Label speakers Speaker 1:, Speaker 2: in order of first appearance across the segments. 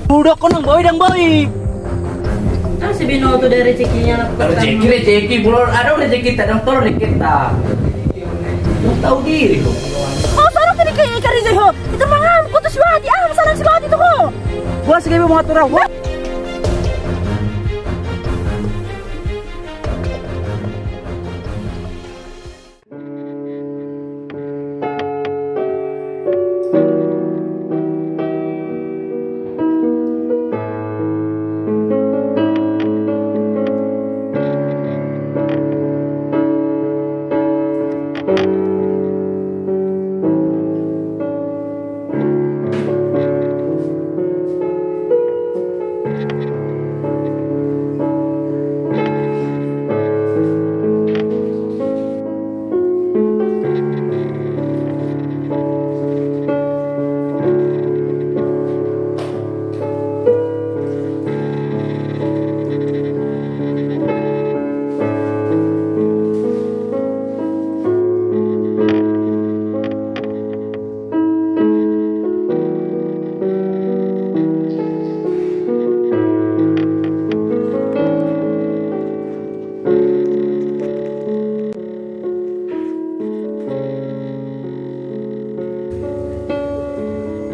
Speaker 1: Udah konang boy dang boy.
Speaker 2: Ah si Bino tuh dari rezekinya.
Speaker 1: Rezeki belum ada rezeki tadang tol kita. Lu tahu diri kok.
Speaker 2: Oh sarang tadi kayak ikan rizal ho. Itu mangam ko tuh siwadi sarang siwadi tuh ho.
Speaker 1: Gua sige mo atura.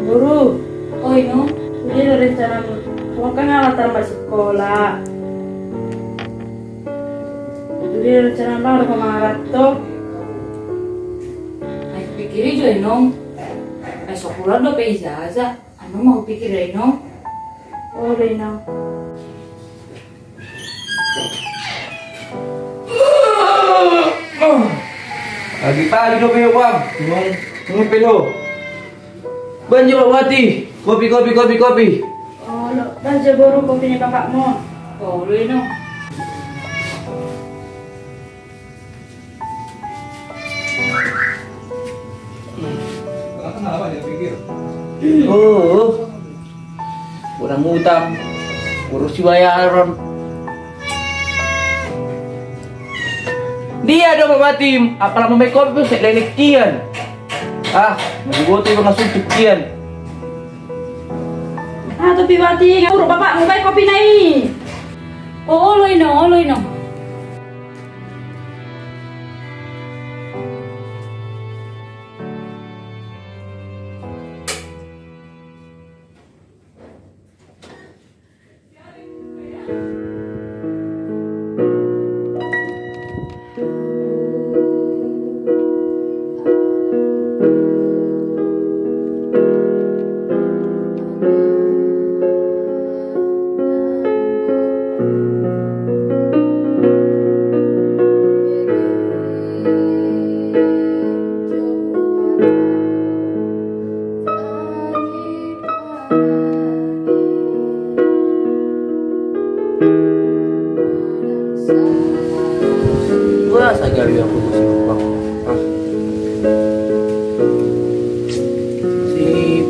Speaker 2: Guru, oh ini udah ada rencana mau kan ngalatar mbak sekolah. Udah ada rencana baru kemarin tuh. Aku pikirin juga nong. Besok pulang udah ijazah. Anu mau pikir deh nong. Oh deh nong.
Speaker 1: Pagi-pagi do punya uang. Nung pelo. Banjir mati. Kopi.
Speaker 2: Oh, lo banjir baru kopinya kakakmu. Oh, lu ini.
Speaker 3: Kenapa dia pikir?
Speaker 1: Oh. Kurang utang. Urus bayaran. Dia ada mati. Apalah membaik kopi pun saya lelekian. Menggoto yung mga suntukian.
Speaker 2: Tapi Wati, nguruk bapak mau baik kopi nai. Oh, loy no.
Speaker 1: Wah, sagari ako sa upang. Sip.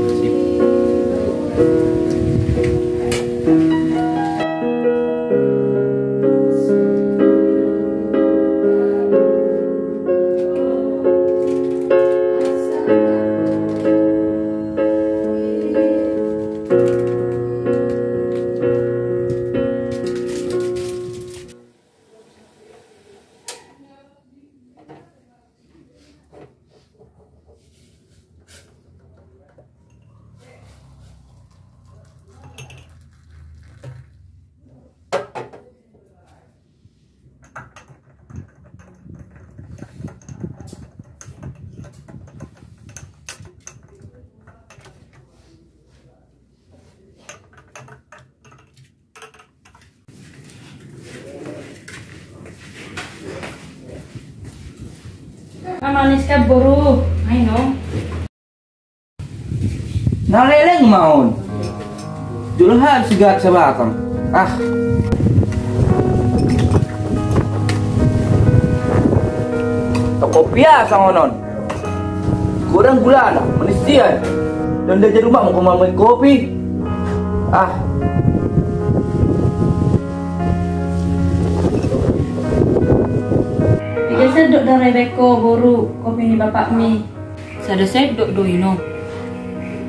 Speaker 2: Manis ka buru. Ay no.
Speaker 1: Naleleng maun. Julahan sigat sa batang. Ah. Kopya sa ngonon. Kurang gula na, manis yan. Dan dia rumah mau kumamay kopi. Ah.
Speaker 2: Tidak sedok dari beko boru kopi ni bapak mi. Sada sedok do ino.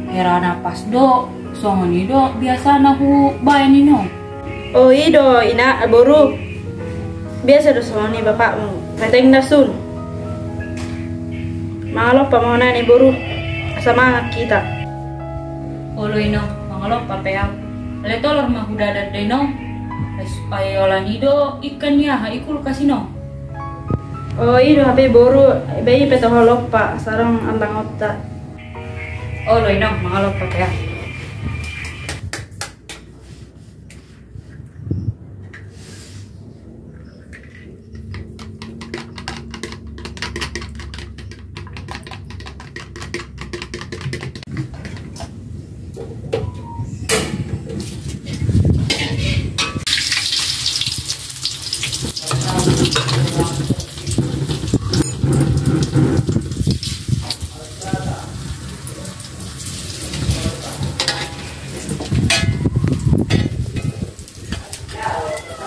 Speaker 2: Hera napas do, songon ni do biasa nahu bayan ino.
Speaker 3: Oh ido ina boru. Biasa do songon ni bapakmu. Peteng nasun. Malo pamona ni boru. Sama kita.
Speaker 2: Olo ino, mangalo papeam. Ale tolor mah udah ada deno. Ayola nido ikan ya, ikul kasino.
Speaker 3: Oh ido habe boru. Bayi peto halopa sarang antang otta.
Speaker 2: Olo ino, mangalo papeam.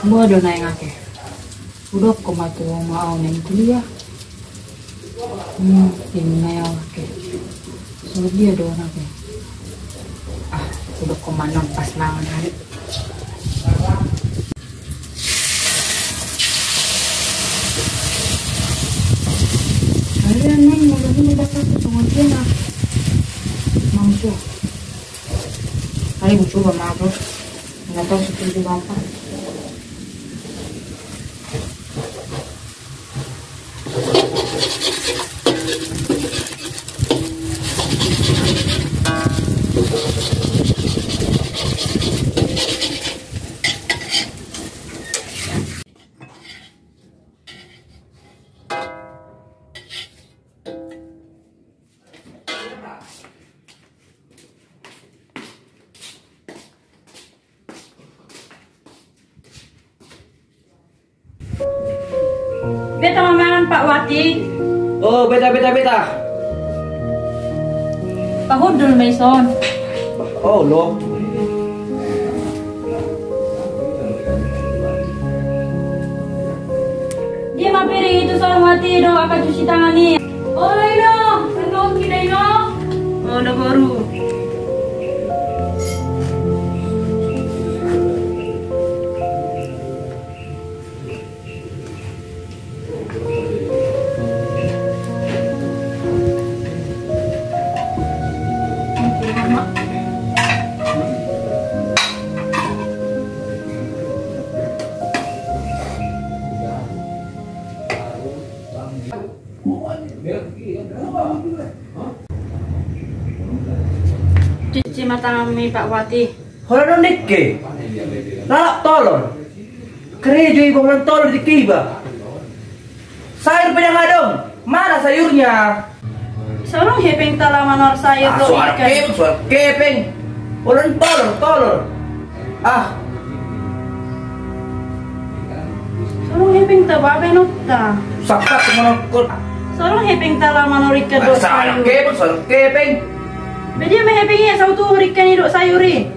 Speaker 2: Bodoh na yang ake. Udah ko matu mau neng kuliah. Ini na yang ake. So dia doang ake. Ah, udah ko manong pas mangan hari. Harian neng udah ini dapat tunggu dia na. Mampu. Hari mau coba mampu. Nggak tahu seperti apa.
Speaker 3: Beta mamanan Pak Wati.
Speaker 1: Oh, beta.
Speaker 2: Pahudul Mason.
Speaker 1: Oh, lo.
Speaker 3: Dia mampiri itu seorang Wati do akan cuci tangan nih.
Speaker 2: Oh, ino, tenong kita ino.
Speaker 3: Oh udah baru. Cuci mata kami Pak Wati.
Speaker 1: Hola no nekke. Lalak tolor. Kerejo ibu bilang tolor di kiba. Sayur pedang adong. Mana sayurnya?
Speaker 3: Seorang hepeng talaman or sayur do ikan.
Speaker 1: Suar kepeng. Ulan tolor. Ah,
Speaker 3: Seorang hepeng tababe nutta.
Speaker 1: sakat menokot.
Speaker 3: Seorang hepeng talaman or ikan do sayur.
Speaker 1: Suar kepeng.
Speaker 3: Bedia me hepengnya sautu or ikan do sayuri.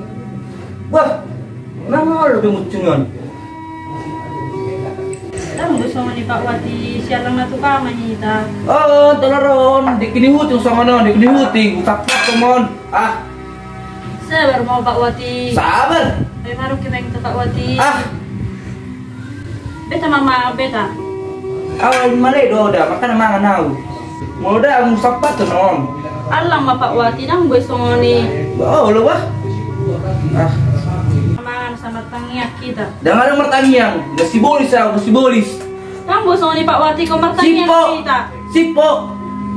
Speaker 1: Wah, nangol bimutsungan.
Speaker 3: Tang gusto ni Pak Wati siya lang natukama nita.
Speaker 1: Oh, toloron. Dikinihuting sa ano, dikinihuting. Sakat kumon. Ah,
Speaker 3: Sabar mau Pak Wati.
Speaker 1: sabar.
Speaker 3: Ay maru kimeng ta Pak Wati.
Speaker 1: Ah,
Speaker 3: Beta mama beta.
Speaker 1: awal male do da, makana mangan nau. Mau da ang sapat to non.
Speaker 3: Alang ma Pak Wati nang gusto ni
Speaker 1: Oh, lo wah. Ah,
Speaker 3: mangan sama tangyak kita.
Speaker 1: dengan mertangiang, gasibolis ako, gasibolis.
Speaker 3: Nang gusto ni Pak Wati ko martangyak
Speaker 1: Sipo,
Speaker 3: kita.
Speaker 1: sipo.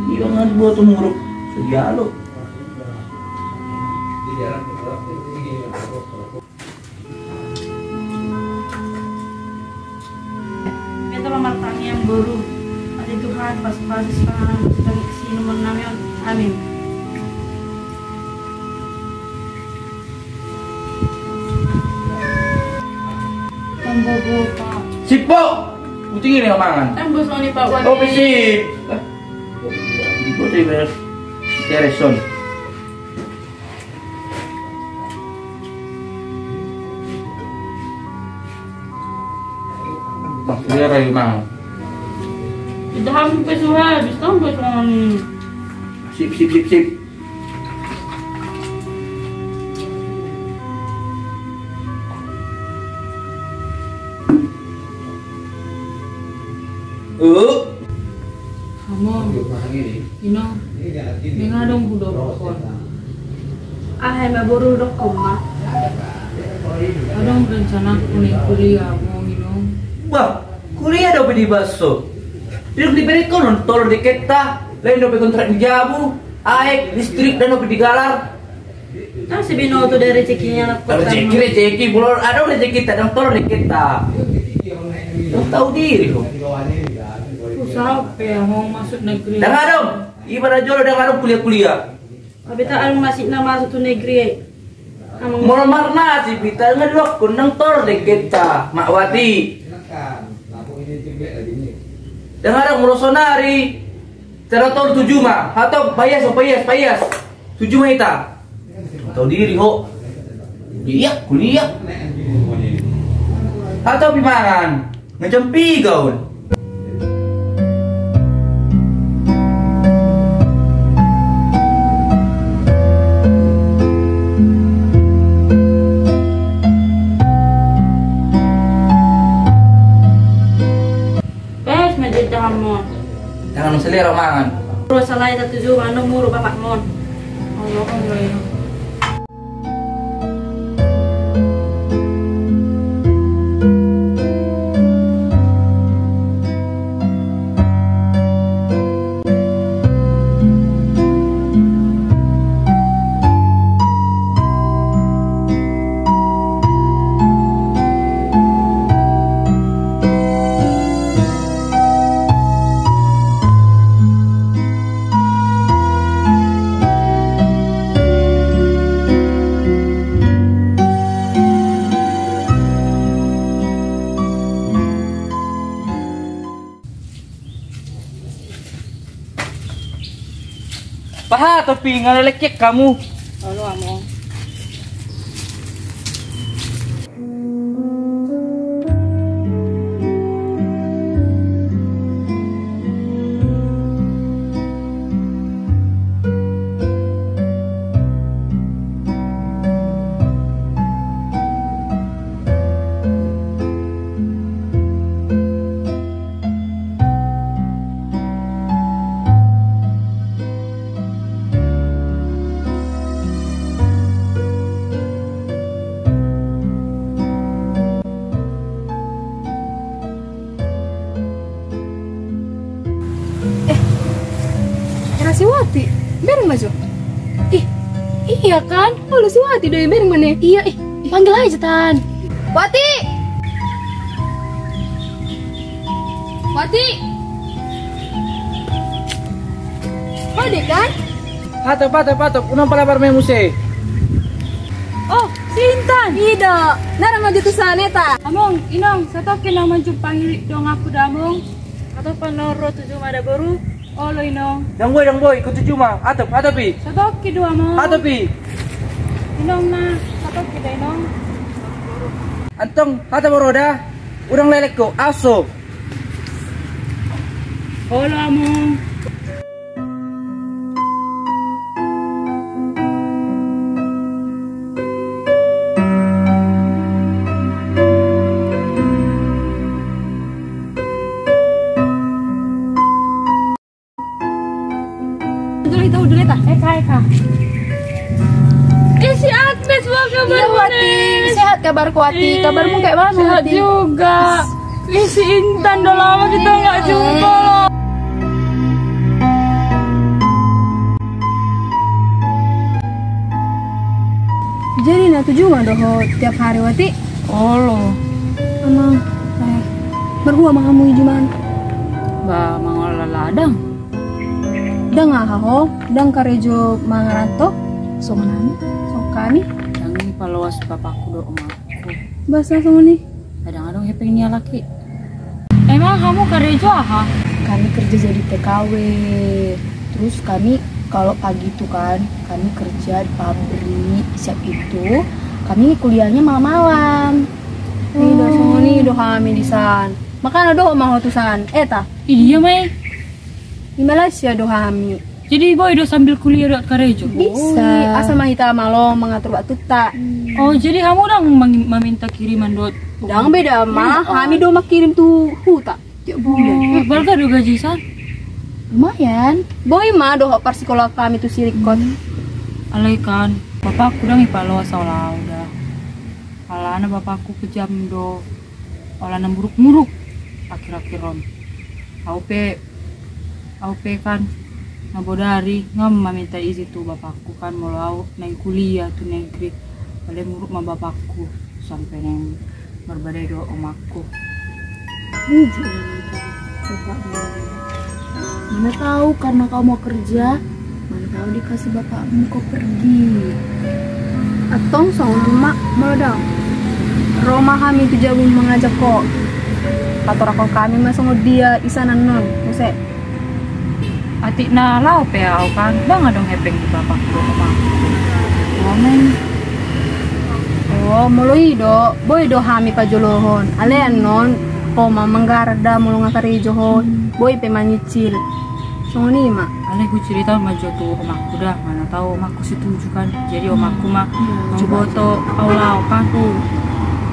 Speaker 1: Iya nga buat tumuruk. Sedialo.
Speaker 3: Beta martangyak baru. Ada Tuhan pas-pas sekarang sedang sino man namin. Amin.
Speaker 2: bobo Pak.
Speaker 1: Sipo. Putih ini mangan.
Speaker 3: Tembus nih Pak Wati.
Speaker 1: Oh, besi. Putih beres. Tereson. Mas, dia kayu mang.
Speaker 3: Udah hampir habis tembus nih.
Speaker 1: Sip, sip, sip, sip.
Speaker 2: Kamu, dengar dong budak rokok.
Speaker 3: Mbak Boru dok koma.
Speaker 2: Kadang rencana kuliah mau minum.
Speaker 1: Wah, kuliah dapat di baso. Tidak diberi konon, tolong di kita. Lain dapat kontrak di Jabu, Aek, listrik dan dapat di Galar.
Speaker 3: Kan si Bino tuh dari rezekinya anak
Speaker 1: Rezeki, belum ada rezeki kita, dan tolong di kita. Kamu tahu diri kok.
Speaker 2: Usaha apa ya mau masuk negeri?
Speaker 1: Dengar dong, ibadah jolo dengar dong kuliah-kuliah.
Speaker 3: Tapi tak ada masih nama masuk tuh negeri.
Speaker 1: Mau marna sih kita ngedok kundang tolong di kita, Mak Wati. Dengar dong merosonari. Cara tol 7 mah, atau payas. 7 mah ita. Tahu diri ho. Iya, kuliah. Atau pimangan, ngejempi gaun.
Speaker 3: Pes menjadi hamon.
Speaker 1: Jangan selera mangan.
Speaker 3: Terus salah itu 7 mana muru bapak mon.
Speaker 2: Allah Allah.
Speaker 1: Paha tapi ngalekek kamu.
Speaker 3: Lalu among.
Speaker 4: Si Wati, bareng maju. Iya kan? Halo si Wati dari bareng mana? Iya, panggil aja Tan. Wati. Wati. Ada kan?
Speaker 1: Patop, unang palabar may muse.
Speaker 4: Oh, si Intan. Ida, nara maju tu sana ta.
Speaker 2: Among, inong, satap kena maju panggil dong aku damong.
Speaker 3: Atau panoro 7 ada baru.
Speaker 2: Oh lo inong.
Speaker 1: Dang boy, ikut 7 mah. Atop pi.
Speaker 2: Satap ki dua among.
Speaker 1: Pi.
Speaker 2: Inong na, satap kita inong.
Speaker 1: Antong, roda. Urang lelek ko, aso.
Speaker 2: Oh lo among. Eka. Si Agnes apa kabar?
Speaker 4: Iya Wati, sehat kabarku Wati. Kabarmu kayak mana?
Speaker 2: Sehat
Speaker 4: Wati?
Speaker 2: juga. Si Intan udah lama kita nggak jumpa loh.
Speaker 4: Jadi nah tujuh mah doho tiap hari Wati.
Speaker 2: Oh lo.
Speaker 4: Emang berdua mah kamu ijuman.
Speaker 2: Ba mangola ladang.
Speaker 4: Dang aho, dang karejo mangaranto. Songan, sokani.
Speaker 2: Yang ini palawas bapakku do omaku.
Speaker 4: Bahasa sama nih.
Speaker 2: Kadang-kadang hepeng nia laki. Emang kamu kerja apa? Kami kerja jadi TKW. Terus kami kalau pagi itu kan kami kerja di pabrik. Siap itu kami kuliahnya malam-malam. Nih doa nih doa kami di san. Makanya doa mau tusan.
Speaker 3: Iya Mai.
Speaker 2: Di Malaysia doa kami.
Speaker 3: Jadi boy do sambil kuliah dot karejo.
Speaker 2: Bisa. Asal mahita malo mengatur waktu tak.
Speaker 3: Oh jadi kamu udah meminta kiriman dot.
Speaker 2: Dang beda mah. Kami do kirim tuh huta tiap bulan.
Speaker 3: Berapa do gaji san?
Speaker 2: Lumayan. Boy mah doa par sekolah kami tuh sirikot.
Speaker 3: Alay kan. Bapakku udah ngipalo salah udah. Alana bapakku kejam do. Olana muruk-muruk. Akhir-akhir ron. Aupe kan ngabodari ngam minta izin tuh bapakku kan mau naik kuliah tuh negeri. Paling muruk sama bapakku sampai neng berbeda do omakku.
Speaker 2: Jujur. Mana tahu karena kau mau kerja, mana tahu dikasih bapakmu kau pergi. Atong sama mak meledang. Roma kami itu jauh mengajak kok. Kator aku kami masuk dia isanan non, muse.
Speaker 3: Atik na lau peau kan, bang dong hepeng di bapakku omakku. Ngomong.
Speaker 2: Oh, mulai do, boy do kami pajolohon. Alean non, oma manggarda mulung ngakari johon. Boy pe manyicil. Songoni mak.
Speaker 3: Ale ku cerita majo tuh omakku dah, mana tahu omakku setuju kan. Jadi omakku mah coba to aulau kan tuh.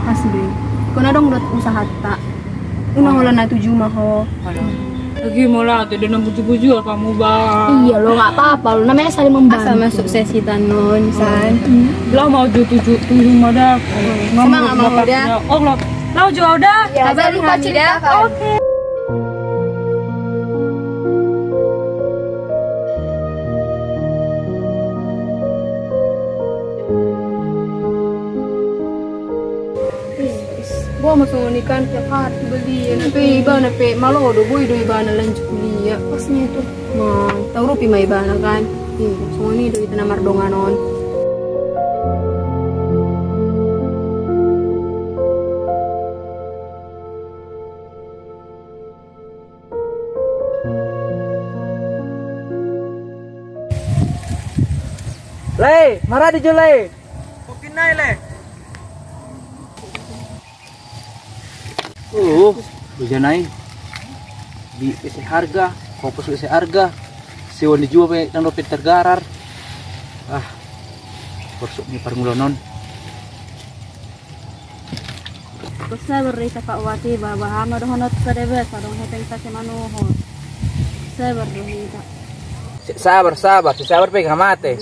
Speaker 2: Asli. Kena dong dot usaha tak. Unang ulan na 7 mah ho.
Speaker 3: Lagi mola tuh dan buju-buju kamu bang.
Speaker 2: Iya lo nggak apa-apa lo namanya saling membantu. Asal masuk sesi tanon san.
Speaker 3: Lo mau tujuh mada.
Speaker 2: Semangat mau udah.
Speaker 3: Oh lo juga udah.
Speaker 2: Kabar lupa cerita.
Speaker 3: Oke.
Speaker 2: Gua masuk nikah tiap hari beli nape iba nape malo do boy do iba na lanjut kuliah pasnya itu mah tahu rupi mah iba na kan semua ini do itu namar donganon
Speaker 1: Le, marah di jole. Mungkin naik le. Hujan naik di isi harga, kopos isi harga, sewan dijual pe nang dopet tergarar. Korsuk ni parmulonon.
Speaker 3: Kusa berita Pak Wati bahwa hama dohonot sadebes padong hepeng sa manuhon. Sabar berita.
Speaker 1: Sabar pe ngamate.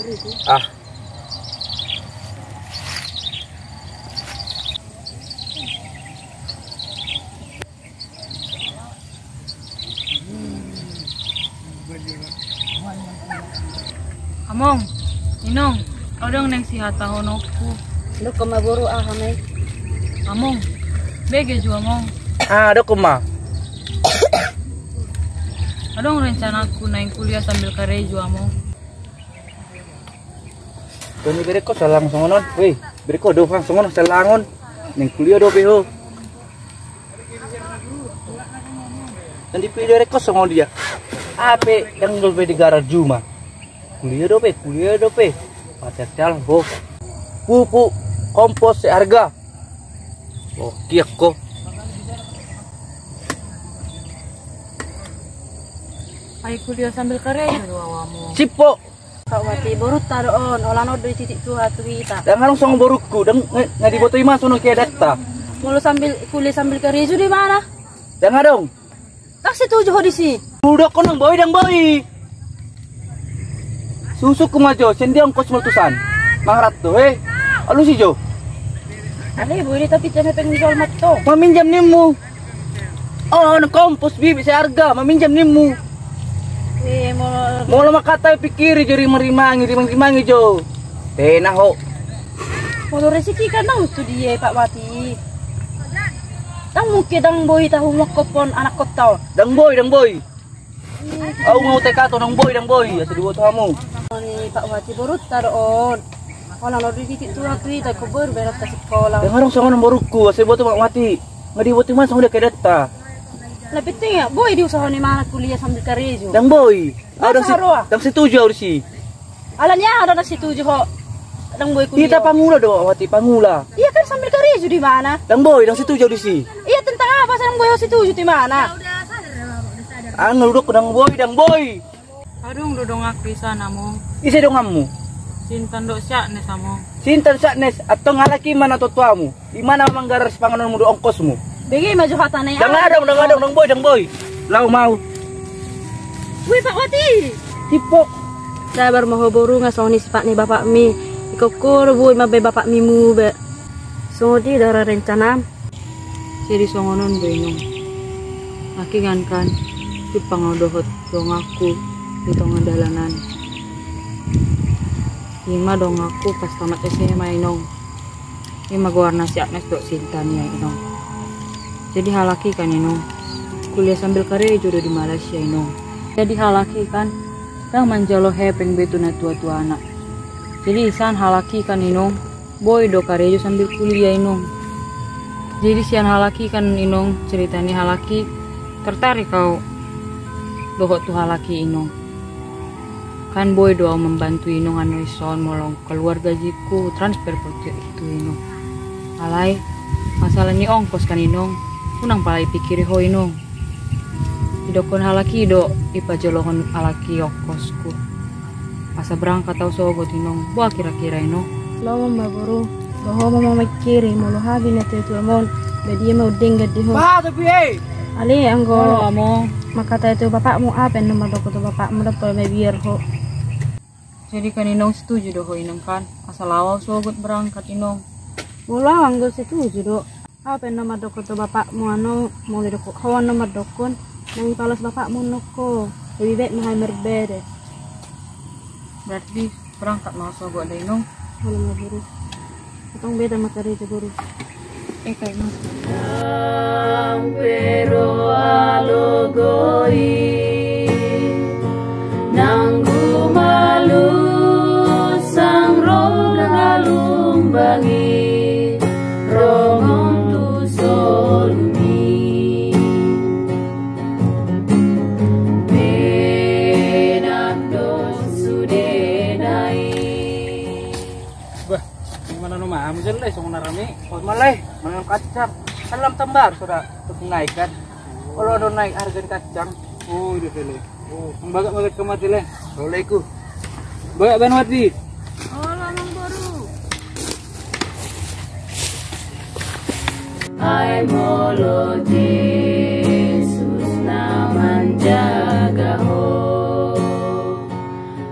Speaker 3: Among, Ninong, kau dong neng si hata honokku.
Speaker 2: lo kemaburu kami
Speaker 3: Among, bege ju among.
Speaker 1: Ada kuma.
Speaker 3: Adong rencanaku naik kuliah sambil kareju among.
Speaker 1: Kami bereko salang songonon. Weh, bereko do fang songonon salangon. Neng kuliah do peho. Dan dipilih bereko songon dia. Ape yang dolbe di garar juma. Kuliah dope. Pacar jalan bo. Pupuk kompos seharga. Oh, kiak ko.
Speaker 3: Ay kuliah sambil kareju do awamu.
Speaker 1: Cipo.
Speaker 2: Pak Wati baru taruon olano dari titik tuh hatu kita
Speaker 1: Dan harus song borukku dan ngadi boto ima sono kia data.
Speaker 2: mau sambil kuliah sambil kerja di mana
Speaker 1: Dan ngadong.
Speaker 2: tak setuju di sini
Speaker 1: Udah konong boy dang boy. Susuk kumajo sendiang kos meltusan. Mangrat tuh alu si Jo.
Speaker 2: ale boleh tapi jangan pengen jual mat to
Speaker 1: Meminjam nimu. Oh, na kompos bibi seharga meminjam nimu.
Speaker 2: mau
Speaker 1: Mau lama kata pikiri jari merimangi Jo. Tenah ho.
Speaker 2: mau rezeki kan nang tu dia Pak Wati tang mungkin dang boy tahu mau kopon anak kota
Speaker 1: Dang boy. Aku mau tekato dang boy. Asa dibuat kamu.
Speaker 2: ni Pak Wati baru taruon olano di titik tuh hatu kita kubur berat ke sekolah
Speaker 1: Dan harus songon borukku asa buat mak mati. Ngadibuti man sang udah kedata.
Speaker 3: Lebih tinggi, boy di usaha ni mana kuliah sambil kerja.
Speaker 1: Dang boy.
Speaker 3: Masa haroa?
Speaker 1: Dang setuju harus sih.
Speaker 3: Alannya ada nasi tujuh kok. Dang boy kuliah.
Speaker 1: Kita pangula do, hati pangula.
Speaker 3: Iya kan sambil kerja di mana?
Speaker 1: Dang boy, dang setuju harus sih.
Speaker 3: Iya tentang apa sih dang boy harus tujuh di mana?
Speaker 1: Anu duduk dang boy.
Speaker 3: Aduh, dodong aku sana mo.
Speaker 1: Isi dong kamu.
Speaker 3: Sintan dok siak nih samo.
Speaker 1: Sintan saknes atau ngalaki mana tuamu? Di mana manggarar pangananmu do ongkosmu?
Speaker 3: Bagi maju hatane.
Speaker 1: Dang adong dang boy. Lau mau.
Speaker 3: Wih Pak Wati.
Speaker 1: Tipok.
Speaker 3: Sabar mau boru ngasong ni sifat ni bapak mi. Ikokur boy mabe bapak mimu be. Sodi darah rencana. Jadi songonon benong. Akingan kan. Dipangodohot dong aku. Di tongan dalanan. Ima dong aku pas tamat SMA inong. Ima guarna si Agnes dok Sintan ya inong. Jadi halaki kan inong. Kuliah sambil kerja jodoh di Malaysia inong. Jadi halaki kan. Dang manjalo hepeng betu na tua-tua anak. Jadi isan halaki kan inong. Boy do kerja sambil kuliah inong. Jadi sian halaki kan inong ceritanya halaki. Tertarik kau dohot tu halaki inong. Kan boy doa membantu inong anu ison molong keluar gajiku transfer project itu inong. Alai masalah ni ongkos kan inong. Unang palai pikiri ho inong. Idokon halaki do ipajolohon alaki ongkosku. Asa berangkat tau sogot inong. Buah kira-kira inong.
Speaker 2: Lo maburu. Bahwa mama mikiri mulu habi na tu amon. Bedi mau denggat di ho.
Speaker 1: Bah tapi
Speaker 2: Ali anggo
Speaker 3: amo.
Speaker 2: makata itu bapakmu apa nomor doko tu bapakmu dapat me biar ho.
Speaker 3: Jadi kan inong setuju doh inong kan. Asal awal sogot berangkat inong.
Speaker 2: Mula anggo setuju do. Apa nomor doko tu bapakmu anu mau doko hawan nomor dokon nang palas bapakmu noko. Lebih baik mahal berbeda.
Speaker 3: Berarti berangkat mau sogot deh inong.
Speaker 2: Kalau maburu. Potong beda materi itu guru.
Speaker 3: Kayak mas.
Speaker 5: Pero alogoi nanggu malu sang rongalumbangi romong tu solumi benando sudenai.
Speaker 1: Bah, gimana nama? Amu jelek song narame. Oh malai, mangan kacang. Kan lam tembar sudah naik kan. Kalau ada naik harga kacang. Oh, udah tele. Oh, bagat kemati le. Soleku. Bagat banwati.
Speaker 3: Oh, lamang baru.
Speaker 5: Ay molo Jesus naman jaga ho.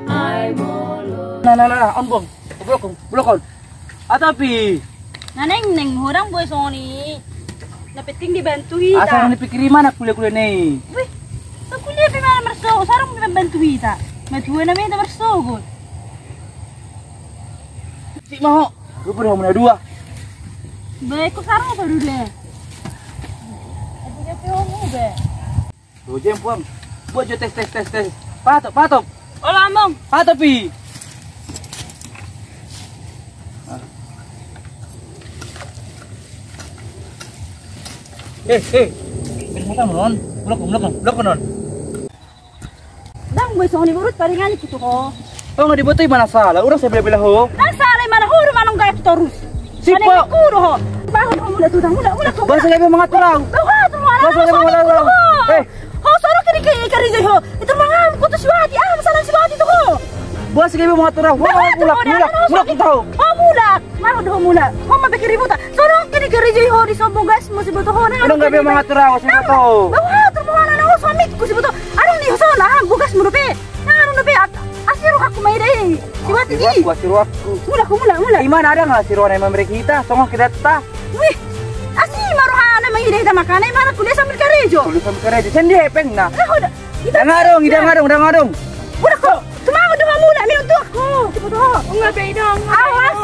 Speaker 5: Ay molo.
Speaker 1: Nah, on bom. Blokon. Atapi.
Speaker 3: Neng orang boy soni. Napeting dibantu kita.
Speaker 1: Asal dipikiri mana kuliah nih?
Speaker 3: Wih, tak kuliah di mana merso? Sarang dibantu kita. Madua na may merso.
Speaker 1: Si mau. Lu pernah mana dua?
Speaker 3: Baik ko sarang pa dulu. Adi ka pe mo be.
Speaker 1: Tuh jem puang. Buat jo tes. Patok.
Speaker 3: Oh lamong.
Speaker 1: Patopi. Bermuka non, blok non.
Speaker 3: Dang boy soni burut paringan itu ko.
Speaker 1: Oh nggak dibutuhin mana salah, orang saya bela ho.
Speaker 3: Nang salay mana huru manong gaya terus.
Speaker 1: Sipo.
Speaker 3: Ano kuro ho. Bahon ho mula tudang mula.
Speaker 1: Bahasa kayak mengatur aku. Bahasa kayak mengatur aku.
Speaker 3: Ho soro kiri kari ho. Itu mangam ko to siwati. Masalah siwati to ho.
Speaker 1: Bahasa kayak mengatur aku. Mulak tahu.
Speaker 3: Oh mulak. Mahod ho mulak. Ho mabekiri mo ta. Soro kiri ho di sobo gas mo si boto ho.
Speaker 1: Udah nggak bisa mengatur aku sih tahu.
Speaker 3: Bahwa termohon na ho suami ko si boto. Ano ni ho sana bugas mo rupi. Ano na be asiro aku may dai. Siwati di.
Speaker 1: Siru aku.
Speaker 3: Mulak.
Speaker 1: Iman ada nggak siruan yang memberi kita? Songong kita ta.
Speaker 3: Wih. Asi maruhana may dai ta makana mana kuliah sambil karejo.
Speaker 1: Tulis sampai kerja. Sendi hepeng na.
Speaker 3: Udah.
Speaker 1: Udah ngadong.
Speaker 3: Udah kok. Tumango doa mula ni untuk aku. Cepat doa.
Speaker 2: Enggak beda.
Speaker 3: Awas.